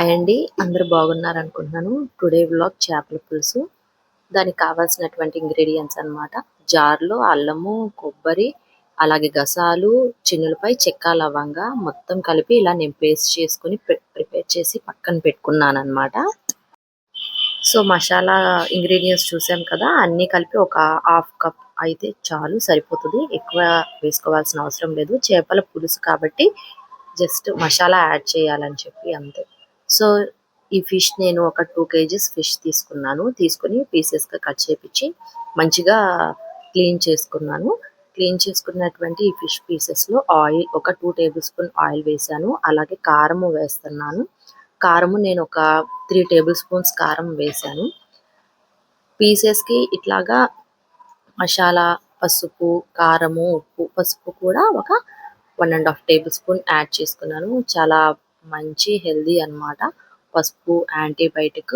Hi అండి. అందరూ బాగున్నారనుకుంటున్నాను. Today vlog చేపల పులుసు. దానికి కావాల్సినటువంటి ఇంగ్రీడియెంట్స్ అన్నమాట. జార్‌లో అల్లము, కొబ్బరి, అలాగే గసాలు, చిన్నులపాయ, చెక్క, లవంగా మొత్తం కలిపి ఇలా నేను పేస్ట్ చేసుకొని ప్రిపేర్ చేసి పక్కన పెట్టుకున్నానన్నమాట. సో, మసాలా ఇంగ్రీడియెంట్స్ చూసాం కదా! అన్నీ కలిపి ఒక హాఫ్ కప్ అయితే చాలు, సరిపోతది. ఎక్కువ వేసుకోవాల్సిన అవసరం లేదు. చేపల పులుసు కాబట్టి జస్ట్ మసాలా యాడ్ చేయాలని చెప్పి అంతే. సో, ఈ ఫిష్ నేను ఒక 2 కేజీస్ ఫిష్ తీసుకున్నాను. తీసుకొని పీసెస్‌గా కట్ చేపిచ్చి మంచిగా క్లీన్ చేసుకున్నాను. క్లీన్ చేసుకున్నటువంటి ఈ ఫిష్ పీసెస్‌లో ఆయిల్ ఒక 2 టేబుల్ స్పూన్ ఆయిల్ వేశాను. అలాగే కారము వేస్తున్నాను. కారము నేను ఒక 3 టేబుల్ స్పూన్స్ కారం వేశాను. పీసెస్‌కి ఇట్లాగా మసాలా, పసుపు, కారము, ఉప్పు, పసుపు కూడా ఒక 1 ½ టేబుల్ స్పూన్ యాడ్ చేసుకున్నాను. చాలా మంచి హెల్తీ అన్నమాట. పసుపు యాంటీబయాటిక్,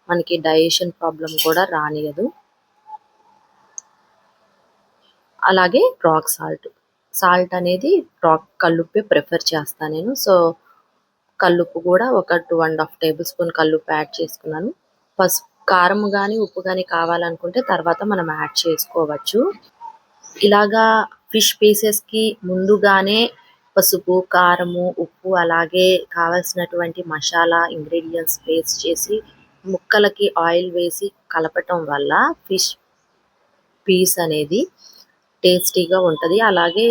మనకి డైజెషన్ ప్రాబ్లమ్ కూడా రానియదు. అలాగే రాక్ సాల్ట్. సాల్ట్ అనేది కల్లుప్పే ప్రిఫర్ చేస్తాను నేను. సో, కల్లుప్పు కూడా ఒక 2 ½ టేబుల్ స్పూన్ కల్లుప్పు యాడ్ చేసుకున్నాను. కారం గాని, ఉప్పు గాని కావాలనుకుంటే తర్వాత మనం యాడ్ చేసుకోవచ్చు. ఇలాగా ఫిష్ పీసెస్‌కి ముందుగానే పసుపు, కారము, ఉప్పు అలాగే కావాల్సినటువంటి మసాలా ఇంగ్రీడియెంట్స్ పేస్ట్ చేసి ముక్కలకి ఆయిల్ వేసి కలపటం వల్ల ఫిష్ పీస్ అనేది టేస్టీగా ఉంటది. అలాగే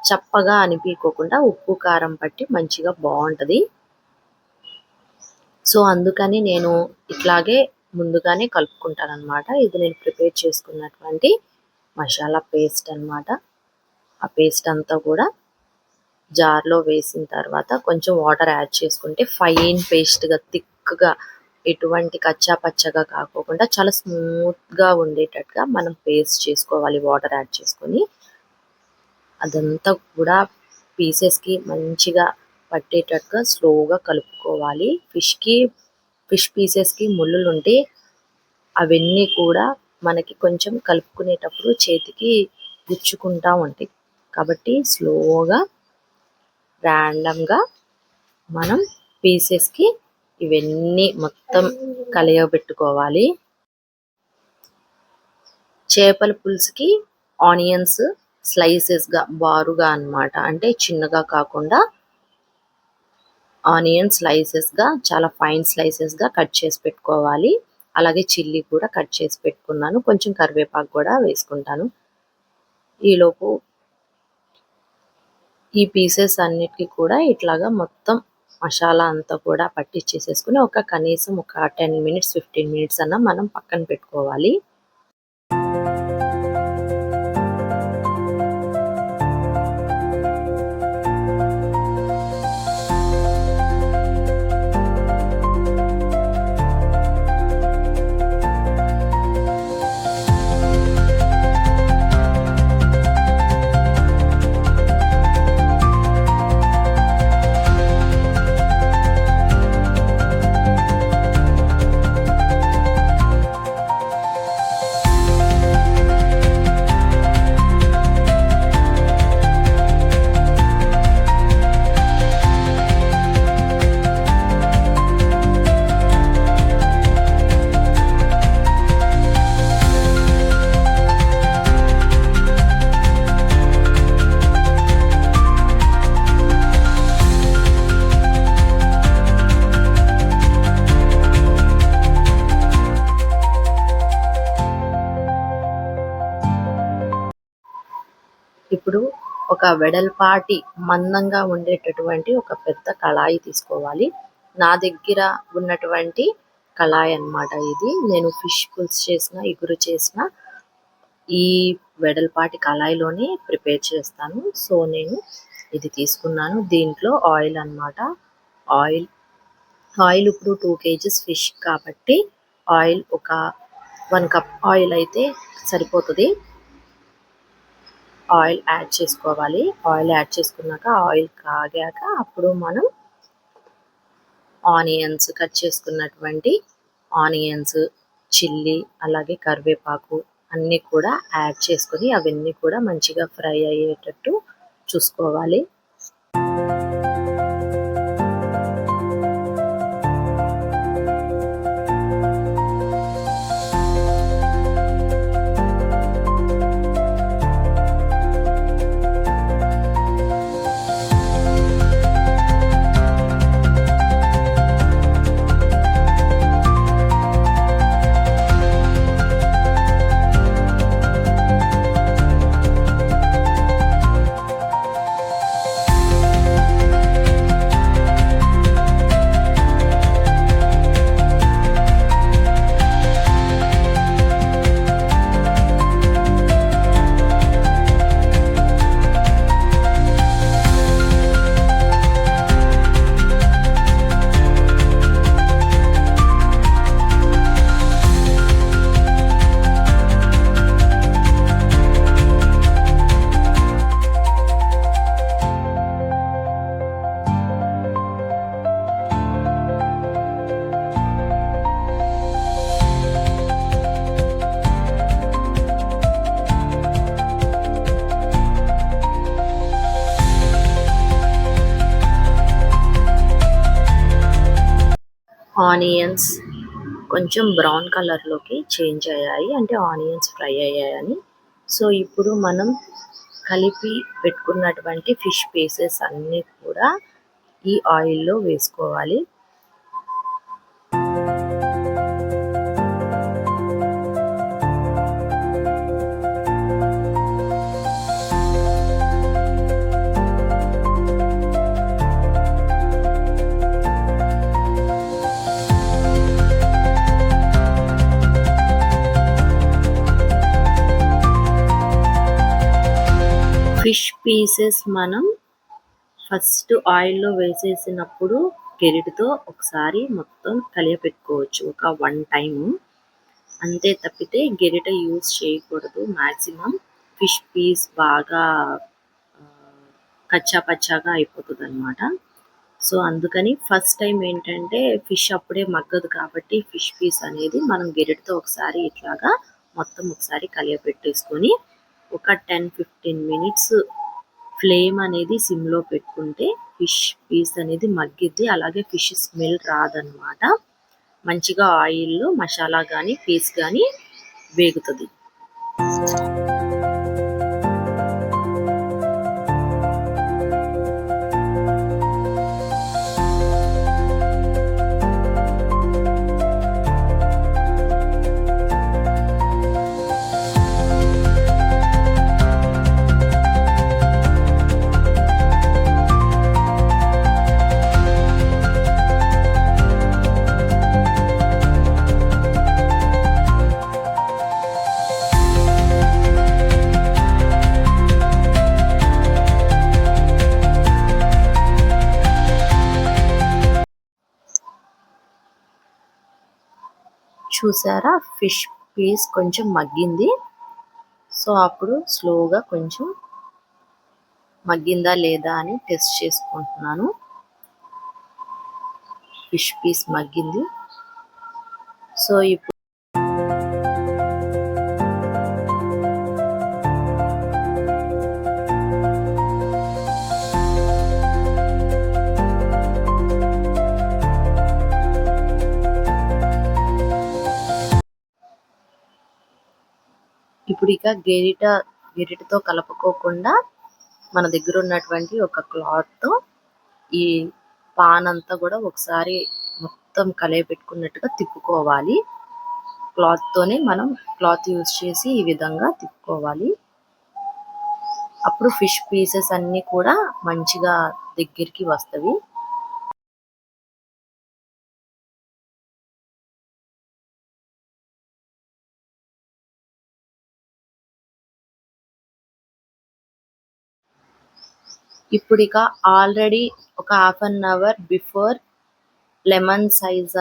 చప్పగా అనిపియకోకుండా ఉప్పు, కారం పట్టి మంచిగా బావుంటది. సో, అందుకని నేను ఇట్లాగే ముందుగానే కలుపుకుంటానన్నమాట. ఇది నేను ప్రిపేర్ చేసుకున్నటువంటి మసాలా పేస్ట్ అన్నమాట. ఆ పేస్ట్ అంతా కూడా జార్‌లో వేసిన తర్వాత కొంచెం వాటర్ యాడ్ చేసుకుంటే ఫైన్ పేస్ట్‌గా, థిక్‌గా, ఎటువంటి కచ్చా పచ్చగా కాకోకుండా చాలా స్మూత్‌గా ఉండేటట్టుగా మనం పేస్ట్ చేసుకోవాలి వాటర్ యాడ్ చేసుకొని. అదంతా కూడా పీసెస్‌కి మంచిగా పట్టేటట్టుగా స్లోగా కలుపుకోవాలి. ఫిష్ పీసెస్‌కి ముల్లులుంటే అవన్నీ కూడా మనకి కొంచెం కలుపుకునేటప్పుడు చేతికి గుచ్చుకుంటా ఉంటాయి. కాబట్టి స్లోగా ర్యాండమ్‌గా మనం పీసెస్‌కి ఇవన్నీ మొత్తం కలియబెట్టుకోవాలి. చేపల పులుసుకి ఆనియన్స్ స్లైసెస్‌గా బారుగా అన్నమాట. అంటే చిన్నగా కాకుండా ఆనియన్ స్లైసెస్‌గా చాలా ఫైన్ స్లైసెస్‌గా కట్ చేసి పెట్టుకోవాలి. అలాగే చిల్లీ కూడా కట్ చేసి పెట్టుకున్నాను. కొంచెం కరివేపాకు కూడా వేసుకుంటాను. ఈలోపు ఈ పీసెస్ అన్నిటికి కూడా ఇట్లాగా మొత్తం మసాలా అంతా కూడా పట్టించేసేసుకొని కనీసం ఒక 10 మినిట్స్, 15 మినిట్స్ అన్నా మనం పక్కన పెట్టుకోవాలి. ఇప్పుడు ఒక వెడల్పాటి మందంగా ఉండేటటువంటి ఒక పెద్ద కళాయి తీసుకోవాలి. నా దగ్గర ఉన్నటువంటి కళాయి అన్నమాట ఇది. నేను ఫిష్ పులుసు చేసిన, ఇగురు చేసిన ఈ వెడల్పాటి కళాయిలోనే ప్రిపేర్ చేస్తాను. సో, నేను ఇది తీసుకున్నాను. దీంట్లో ఆయిల్ అన్నమాట. ఆయిల్ ఆయిల్ ఇప్పుడు 2 కేజీస్ ఫిష్ కాబట్టి ఆయిల్ ఒక 1 కప్ ఆయిల్ అయితే సరిపోతది. ఆయిల్ యాడ్ చేసుకోవాలి. ఆయిల్ యాడ్ చేసుకున్నాక ఆయిల్ కాగాక అప్పుడు మనం ఆనియన్స్ కట్ చేసుకున్నటువంటి ఆనియన్స్, చిల్లీ అలాగే కరివేపాకు అన్నీ కూడా యాడ్ చేసుకొని అవన్నీ కూడా మంచిగా ఫ్రై అయ్యేటట్టు చూసుకోవాలి. ఆనియన్స్ కొంచెం బ్రౌన్ కలర్లోకి చేంజ్ అయ్యాయి, అంటే ఆనియన్స్ ఫ్రై అయ్యాయని. సో ఇప్పుడు మనం కలిపి పెట్టుకున్నటువంటి ఫిష్ పీసెస్ అన్నీ కూడా ఈ ఆయిల్లో వేసుకోవాలి. ఫిష్ పీసెస్ మనం ఫస్ట్ ఆయిల్లో వేసేసినప్పుడు గెరిటితో ఒకసారి మొత్తం కలియపెట్టుకోవచ్చు, ఒక 1 టైము. అంతే తప్పితే గెరిట యూజ్ చేయకూడదు. మ్యాక్సిమం ఫిష్ పీస్ బాగా కచ్చా పచ్చాగా అయిపోతుందన్నమాట. సో అందుకని ఫస్ట్ టైం ఏంటంటే ఫిష్ అప్పుడే మగ్గదు కాబట్టి ఫిష్ పీస్ అనేది మనం గెరిటతో ఒకసారి ఇట్లాగా మొత్తం ఒకసారి కలియపెట్టేసుకొని ఒక 10-15 మినిట్స్ ఫ్లేమ్ అనేది సిమ్లో పెట్టుకుంటే ఫిష్ పీస్ అనేది మగ్గిద్ది. అలాగే ఫిష్ స్మెల్ రాదనమాట. మంచిగా ఆయిల్లో మసాలా కానీ పీస్ కానీ వేగుతుంది. చూసారా, ఫిష్ పీస్ కొంచెం మగ్గింది. సో అప్పుడు స్లోగా కొంచెం మగ్గిందా లేదా అని టెస్ట్ చేసుకుంటున్నాను. ఫిష్ పీస్ మగ్గింది. సో ఇప్పుడు ఇక గెరిటతో కలుపుకోకుండా మన దగ్గర ఉన్నటువంటి ఒక క్లాత్తో ఈ పాన్ అంతా కూడా ఒకసారి మొత్తం కలియపెట్టుకున్నట్టుగా తిప్పుకోవాలి. క్లాత్ యూజ్ చేసి ఈ విధంగా తిప్పుకోవాలి. అప్పుడు ఫిష్ పీసెస్ అన్నీ కూడా మంచిగా దగ్గరికి వస్తవి. ఇప్పుడు ఇక ఆల్రెడీ ఒక 1/2 అవర్ బిఫోర్ లెమన్ సైజ్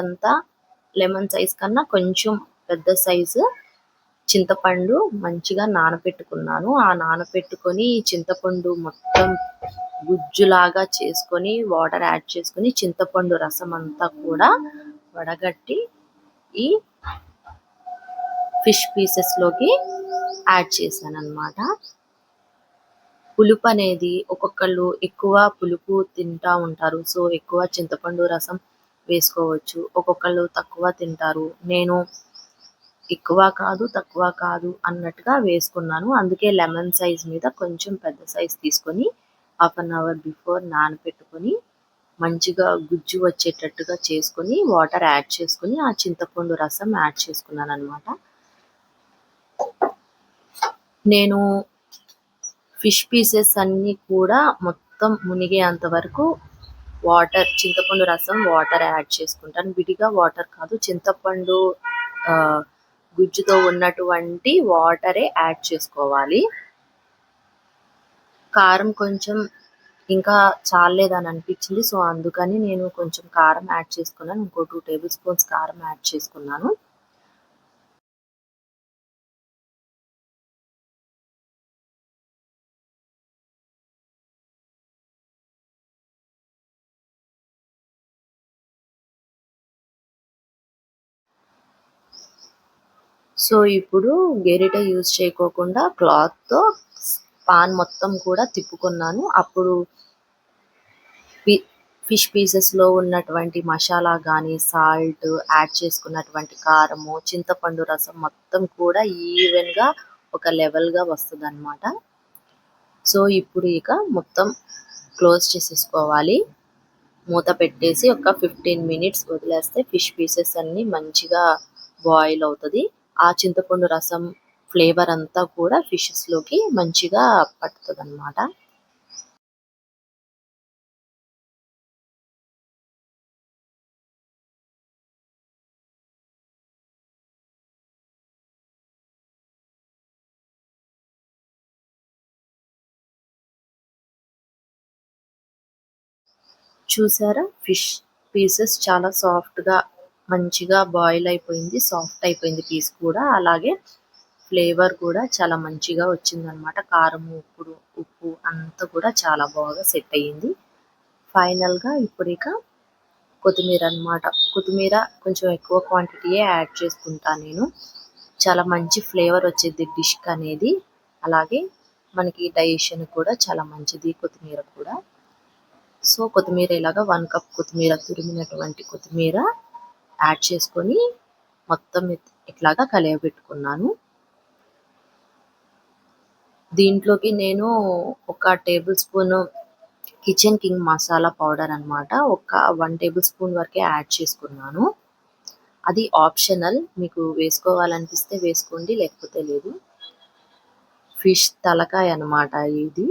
కన్నా కొంచెం పెద్ద సైజు చింతపండు మంచిగా నానపెట్టుకున్నాను. ఆ నానపెట్టుకొని చింతపండు మొత్తం గుజ్జులాగా చేసుకొని వాటర్ యాడ్ చేసుకొని చింతపండు రసం అంతా కూడా వడగట్టి ఈ ఫిష్ పీసెస్లోకి యాడ్ చేశాను అన్నమాట. పులుపు అనేది ఒక్కొక్కళ్ళు ఎక్కువ పులుపు తింటా ఉంటారు. సో ఎక్కువ చింతపండు రసం వేసుకోవచ్చు. ఒక్కొక్కళ్ళు తక్కువ తింటారు. నేను ఎక్కువ కాదు తక్కువ కాదు అన్నట్టుగా వేసుకున్నాను. అందుకే లెమన్ సైజ్ మీద కొంచెం పెద్ద సైజ్ తీసుకొని 1/2 అవర్ బిఫోర్ నానపెట్టుకొని మంచిగా గుజ్జు వచ్చేటట్టుగా చేసుకొని వాటర్ యాడ్ చేసుకొని ఆ చింతపండు రసం యాడ్ చేసుకున్నాను అన్నమాట. నేను ఫిష్ పీసెస్ అన్నీ కూడా మొత్తం మునిగేంత వరకు చింతపండు రసం వాటర్ యాడ్ చేసుకుంటాను. విడిగా వాటర్ కాదు, చింతపండు గుజ్జుతో ఉన్నటువంటి వాటరే యాడ్ చేసుకోవాలి. కారం కొంచెం ఇంకా చాలేదని అనిపించింది. సో అందుకని నేను కొంచెం కారం యాడ్ చేసుకున్నాను. ఇంకో 2 టేబుల్ స్పూన్స్ కారం యాడ్ చేసుకున్నాను. సో ఇప్పుడు గెరిట యూజ్ చేయకోకుండా క్లాత్తో పాన్ మొత్తం కూడా తిప్పుకున్నాను. అప్పుడు ఫిష్ పీసెస్లో ఉన్నటువంటి మసాలా కానీ, సాల్ట్, యాడ్ చేసుకున్నటువంటి కారము, చింతపండు రసం మొత్తం కూడా ఈవెన్గా ఒక లెవెల్గా వస్తుందన్నమాట. సో ఇప్పుడు ఇక మొత్తం క్లోజ్ చేసేసుకోవాలి. మూత పెట్టేసి ఒక 15 మినిట్స్ వదిలేస్తే ఫిష్ పీసెస్ అన్నీ మంచిగా బాయిల్ అవుతుంది. ఆ చింతపండు రసం ఫ్లేవర్ అంతా కూడా ఫిషెస్లోకి మంచిగా పడుతుంది అన్నమాట. చూసారా, ఫిష్ పీసెస్ చాలా సాఫ్ట్గా మంచిగా బాయిల్ అయిపోయింది, సాఫ్ట్ అయిపోయింది పీస్ కూడా. అలాగే ఫ్లేవర్ కూడా చాలా మంచిగా వచ్చిందనమాట. కారం, ఉప్పు అంతా కూడా చాలా బాగా సెట్ అయ్యింది. ఫైనల్గా ఇప్పుడు ఇక కొత్తిమీర అన్నమాట. కొత్తిమీర కొంచెం ఎక్కువ క్వాంటిటీయే యాడ్ చేసుకుంటాను నేను. చాలా మంచి ఫ్లేవర్ వచ్చేది డిష్కి అనేది. అలాగే మనకి డైజెషన్ కూడా చాలా మంచిది కొత్తిమీర కూడా. సో కొత్తిమీర ఇలాగా 1 కప్ కొత్తిమీర, తురిమినటువంటి కొత్తిమీర యాడ్ చేసుకొని మొత్తం ఇట్లాగా కలియబెట్టుకున్నాను. దీంట్లోకి నేను ఒక table spoon kitchen king masala powder అన్నమాట. ఒక 1 టేబుల్ స్పూన్ వరకే యాడ్ చేసుకున్నాను. అది ఆప్షనల్, మీకు వేసుకోవాలనిపిస్తే వేసుకోండి, లేకపోతే లేదు. ఫిష్ తలకాయ అన్నమాట ఇది.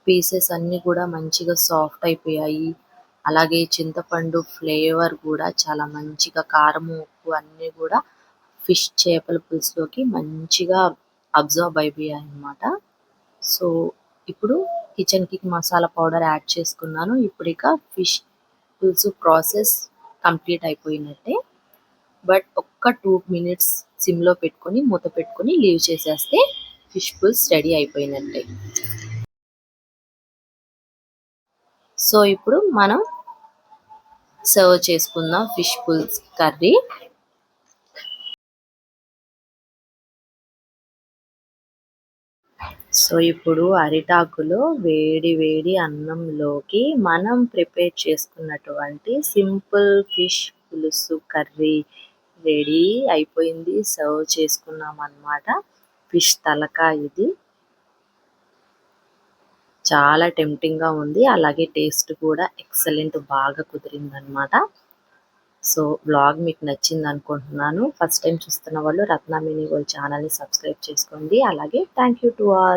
పీసెస్ అన్నీ కూడా మంచిగా సాఫ్ట్ అయిపోయాయి. అలాగే చింతపండు ఫ్లేవర్ కూడా చాలా మంచిగా, కారము, ఉప్పు అన్నీ కూడా ఫిష్ చేపల పులుసులోకి మంచిగా అబ్జర్వ్ అయిపోయాయి అన్నమాట. సో ఇప్పుడు kitchen king masala powder add చేసుకున్నాను. ఇప్పుడు ఇక ఫిష్ పులుసు ప్రాసెస్ కంప్లీట్ అయిపోయినట్టే. బట్ ఒక్క 2 మినిట్స్ సిమ్లో పెట్టుకొని మూత పెట్టుకొని లీవ్ చేసేస్తే ఫిష్ పులుసు రెడీ అయిపోయినట్టే. సో ఇప్పుడు మనం సర్వ్ చేసుకుందాం ఫిష్ పులుసు కర్రీ. సో ఇప్పుడు అరిటాకులో వేడి వేడి అన్నంలోకి మనం ప్రిపేర్ చేసుకున్నటువంటి సింపుల్ ఫిష్ పులుసు కర్రీ రెడీ అయిపోయింది. సర్వ్ చేసుకున్నాం అన్నమాట. ఫిష్ తలకాయ ఇది చాలా టెంప్టింగ్గా ఉంది. అలాగే టేస్ట్ కూడా ఎక్సలెంట్, బాగా కుదిరిందనమాట. సో బ్లాగ్ మీకు నచ్చింది అనుకుంటున్నాను. ఫస్ట్ టైం చూస్తున్న వాళ్ళు రత్న మినీ వరల్డ్ ఛానల్ని సబ్స్క్రైబ్ చేసుకోండి. అలాగే థ్యాంక్ యూ టు ఆల్.